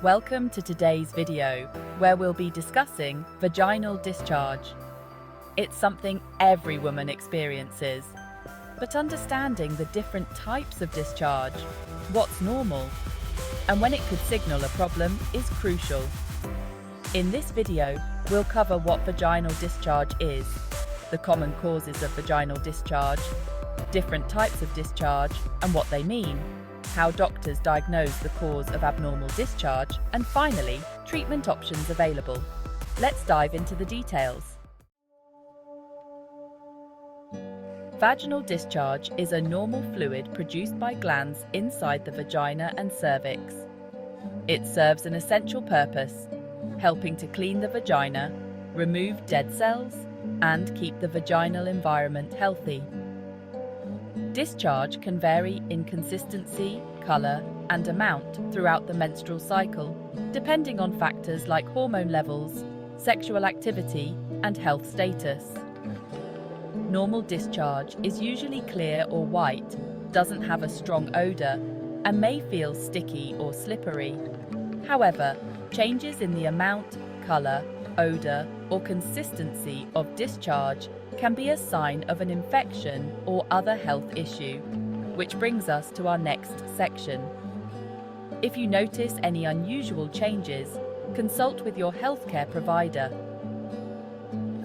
Welcome to today's video, where we'll be discussing vaginal discharge. It's something every woman experiences, but understanding the different types of discharge, what's normal, and when it could signal a problem is crucial. In this video, we'll cover what vaginal discharge is, the common causes of vaginal discharge, different types of discharge and what they mean, how doctors diagnose the cause of abnormal discharge, and finally, treatment options available. Let's dive into the details. Vaginal discharge is a normal fluid produced by glands inside the vagina and cervix. It serves an essential purpose, helping to clean the vagina, remove dead cells, and keep the vaginal environment healthy. Discharge can vary in consistency, colour, and amount throughout the menstrual cycle, depending on factors like hormone levels, sexual activity, and health status. Normal discharge is usually clear or white, doesn't have a strong odour, and may feel sticky or slippery. However, changes in the amount, colour, odour, or consistency of discharge can be a sign of an infection or other health issue, which brings us to our next section. If you notice any unusual changes, consult with your healthcare provider.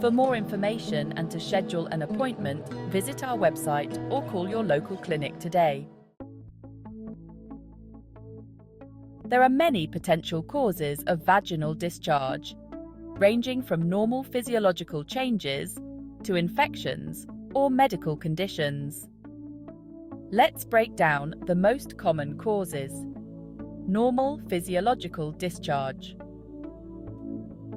For more information and to schedule an appointment, visit our website or call your local clinic today. There are many potential causes of vaginal discharge, ranging from normal physiological changes to infections or medical conditions. Let's break down the most common causes. Normal physiological discharge.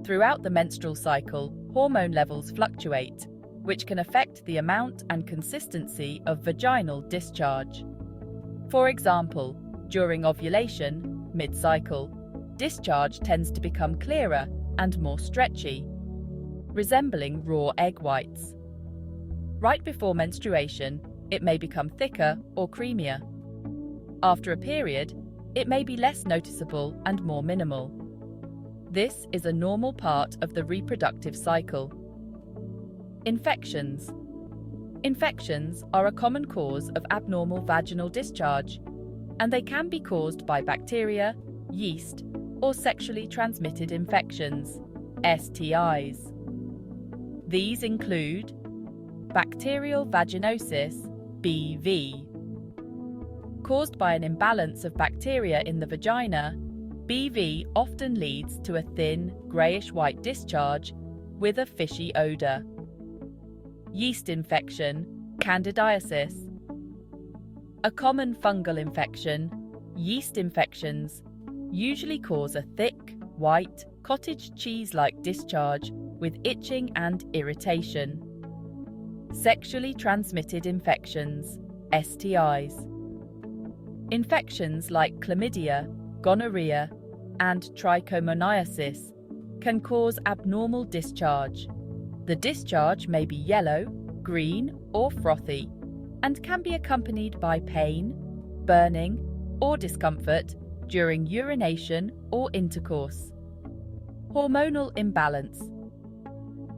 Throughout the menstrual cycle, hormone levels fluctuate, which can affect the amount and consistency of vaginal discharge. For example, during ovulation, mid-cycle, discharge tends to become clearer and more stretchy, resembling raw egg whites. Right before menstruation, it may become thicker or creamier. After a period, it may be less noticeable and more minimal. This is a normal part of the reproductive cycle. Infections. Infections are a common cause of abnormal vaginal discharge, and they can be caused by bacteria, yeast, or sexually transmitted infections, STIs. These include bacterial vaginosis, BV. Caused by an imbalance of bacteria in the vagina, BV often leads to a thin, grayish-white discharge with a fishy odor. Yeast infection, candidiasis. A common fungal infection, yeast infections usually cause a thick, white, cottage cheese-like discharge with itching and irritation. Sexually transmitted infections, STIs. Infections like chlamydia, gonorrhea, and trichomoniasis can cause abnormal discharge. The discharge may be yellow, green, or frothy, and can be accompanied by pain, burning, or discomfort during urination or intercourse. Hormonal imbalance.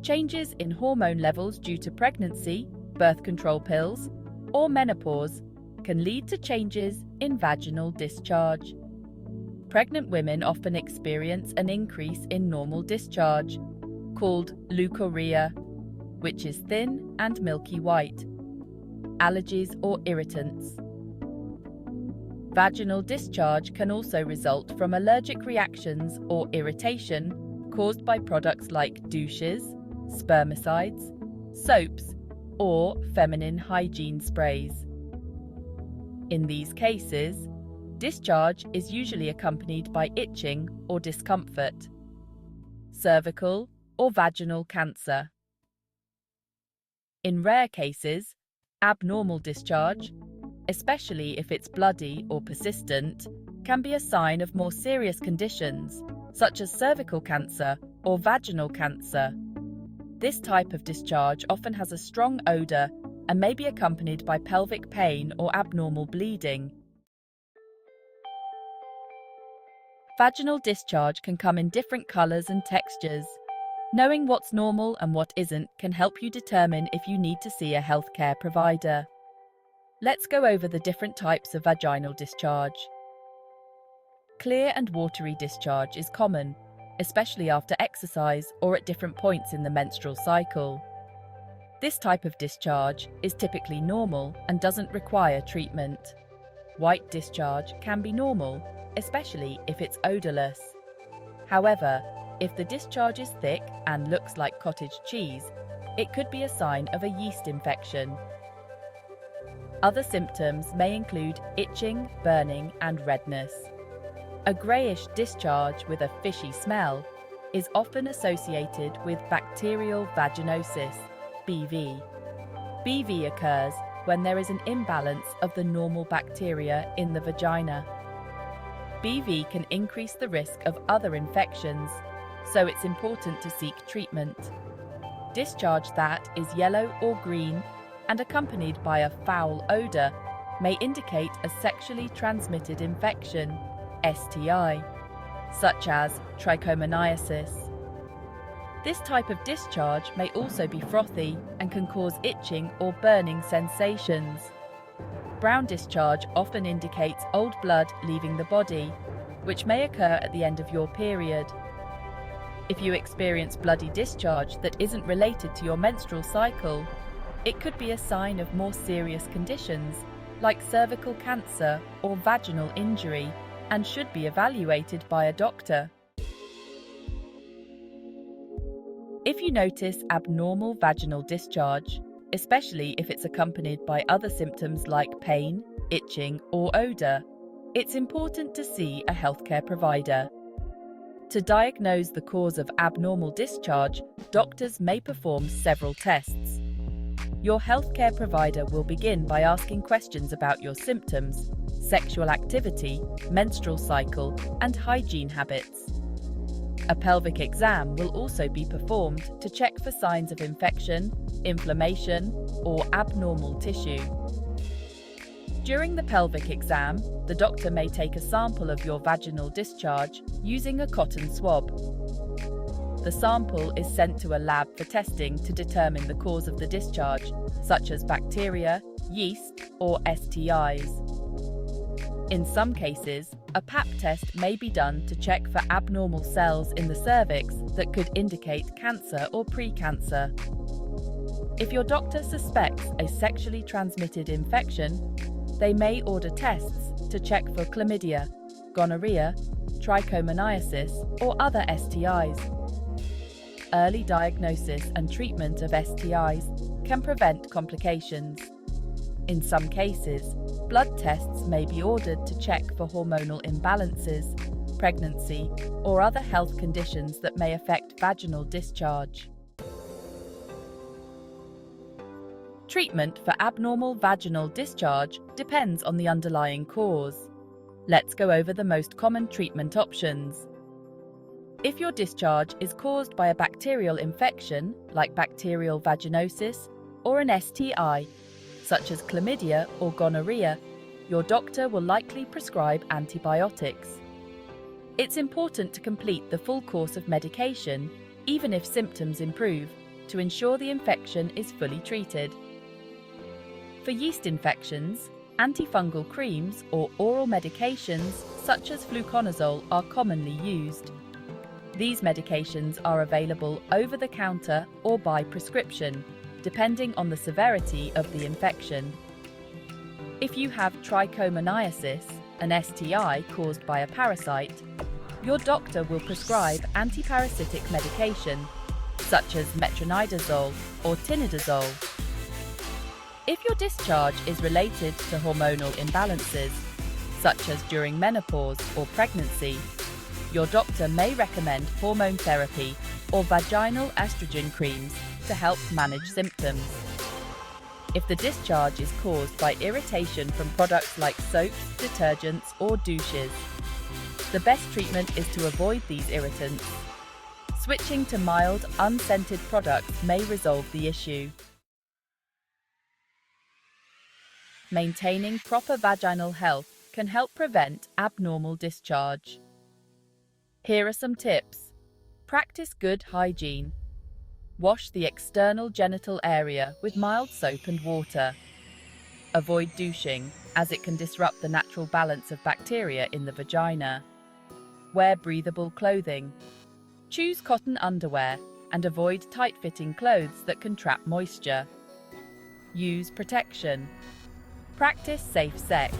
Changes in hormone levels due to pregnancy, birth control pills, or menopause can lead to changes in vaginal discharge. Pregnant women often experience an increase in normal discharge, called leukorrhea, which is thin and milky white. Allergies or irritants. Vaginal discharge can also result from allergic reactions or irritation caused by products like douches, spermicides, soaps, or feminine hygiene sprays. In these cases, discharge is usually accompanied by itching or discomfort. Cervical or vaginal cancer. In rare cases, abnormal discharge, especially if it's bloody or persistent, can be a sign of more serious conditions, such as cervical cancer or vaginal cancer. This type of discharge often has a strong odour and may be accompanied by pelvic pain or abnormal bleeding. Vaginal discharge can come in different colors and textures. Knowing what's normal and what isn't can help you determine if you need to see a healthcare provider. Let's go over the different types of vaginal discharge. Clear and watery discharge is common, especially after exercise or at different points in the menstrual cycle. This type of discharge is typically normal and doesn't require treatment. White discharge can be normal, especially if it's odorless. However, if the discharge is thick and looks like cottage cheese, it could be a sign of a yeast infection. Other symptoms may include itching, burning, and redness. A grayish discharge with a fishy smell is often associated with bacterial vaginosis, BV. BV occurs when there is an imbalance of the normal bacteria in the vagina. BV can increase the risk of other infections, so it's important to seek treatment. Discharge that is yellow or green and accompanied by a foul odor may indicate a sexually transmitted infection, STI, such as Trichomoniasis. This type of discharge may also be frothy and can cause itching or burning sensations. Brown discharge often indicates old blood leaving the body, which may occur at the end of your period. If you experience bloody discharge that isn't related to your menstrual cycle, it could be a sign of more serious conditions like cervical cancer or vaginal injury and should be evaluated by a doctor. If you notice abnormal vaginal discharge, especially if it's accompanied by other symptoms like pain, itching, or odor, it's important to see a healthcare provider. To diagnose the cause of abnormal discharge, doctors may perform several tests. Your healthcare provider will begin by asking questions about your symptoms, sexual activity, menstrual cycle, and hygiene habits. A pelvic exam will also be performed to check for signs of infection, inflammation, or abnormal tissue. During the pelvic exam, the doctor may take a sample of your vaginal discharge using a cotton swab. The sample is sent to a lab for testing to determine the cause of the discharge, such as bacteria, yeast, or STIs. In some cases, a pap test may be done to check for abnormal cells in the cervix that could indicate cancer or precancer. If your doctor suspects a sexually transmitted infection, they may order tests to check for chlamydia, gonorrhea, trichomoniasis, or other STIs. Early diagnosis and treatment of STIs can prevent complications. In some cases, blood tests may be ordered to check for hormonal imbalances, pregnancy, or other health conditions that may affect vaginal discharge. Treatment for abnormal vaginal discharge depends on the underlying cause. Let's go over the most common treatment options. If your discharge is caused by a bacterial infection, like bacterial vaginosis, or an STI, such as chlamydia or gonorrhea, your doctor will likely prescribe antibiotics. It's important to complete the full course of medication, even if symptoms improve, to ensure the infection is fully treated. For yeast infections, antifungal creams or oral medications such as fluconazole are commonly used. These medications are available over the counter or by prescription, depending on the severity of the infection. If you have trichomoniasis, an STI caused by a parasite, your doctor will prescribe antiparasitic medication, such as metronidazole or tinidazole. If your discharge is related to hormonal imbalances, such as during menopause or pregnancy, your doctor may recommend hormone therapy or vaginal estrogen creams to help manage symptoms. If the discharge is caused by irritation from products like soaps, detergents, or douches, the best treatment is to avoid these irritants. Switching to mild, unscented products may resolve the issue. Maintaining proper vaginal health can help prevent abnormal discharge. Here are some tips. Practice good hygiene. Wash the external genital area with mild soap and water. Avoid douching, as it can disrupt the natural balance of bacteria in the vagina. Wear breathable clothing. Choose cotton underwear and avoid tight-fitting clothes that can trap moisture. Use protection. Practice safe sex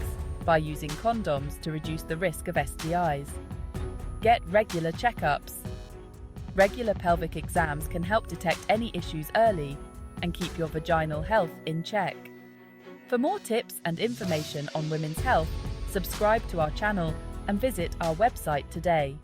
by using condoms to reduce the risk of STIs. Get regular checkups. Regular pelvic exams can help detect any issues early and keep your vaginal health in check. For more tips and information on women's health, subscribe to our channel and visit our website today.